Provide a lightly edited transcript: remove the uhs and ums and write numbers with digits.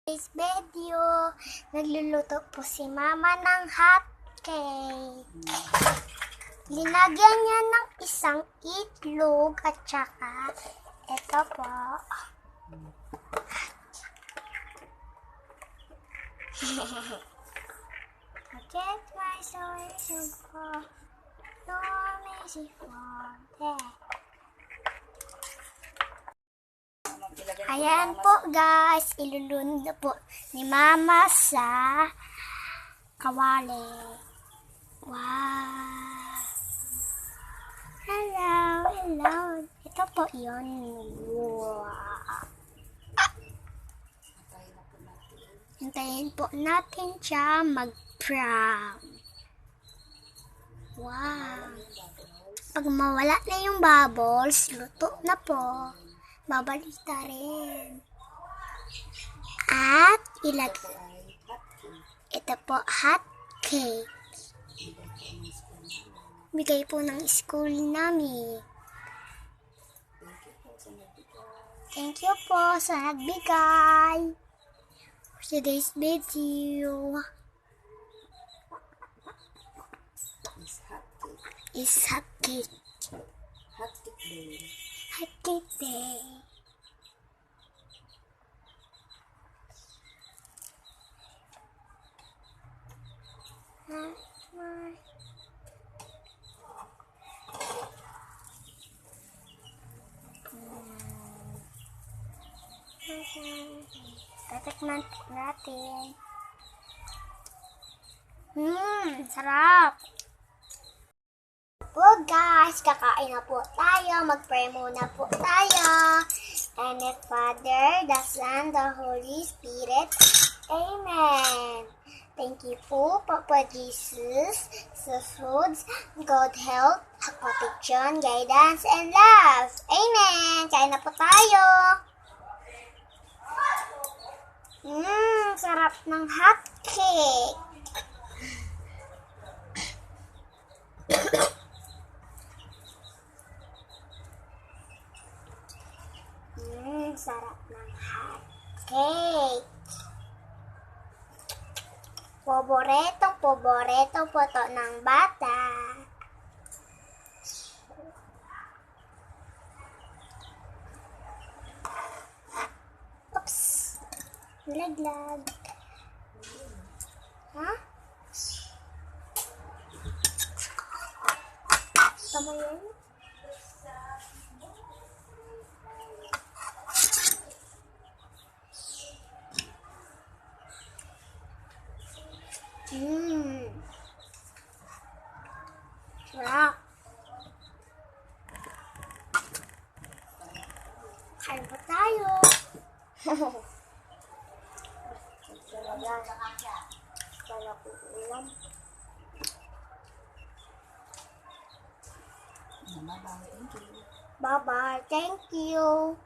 Today's video, nagluluto po si Mama ng hot cake. Linagyan niya ng isang itlog at saka ito po. Get my soul so no easy for that. Ayan po guys, ilulunod na po ni Mama sa kawali. Wow! Hello, hello. Ito po yun. Wow! Hintayin po natin siya mag-brown. Wow! Pag mawala na yung bubbles, luto na po. Babalita rin. At ilagay. Ito po, hot cake. Bigay po ng school namin. Thank you po sa nagbigay. For today's video is hot cake. Hot cake day. Hot cake day. Tatikman natin. Sarap. Po guys, kakain na po tayo. Mag-pray muna po tayo. And the Father, the Son, the Holy Spirit. Amen. Thank you po, Papa Jesus, sa foods, good health, protection, guidance, and love. Amen. Kain na po tayo. Sarap ng hot cake. Sarap ng hot cake. Paborito po to ng bata. Oops. Laglag. Ha? Tama yun? Sarap. Kain pa tayo. Kala ko ulam. Bye-bye. Thank you. Bye-bye. Thank you.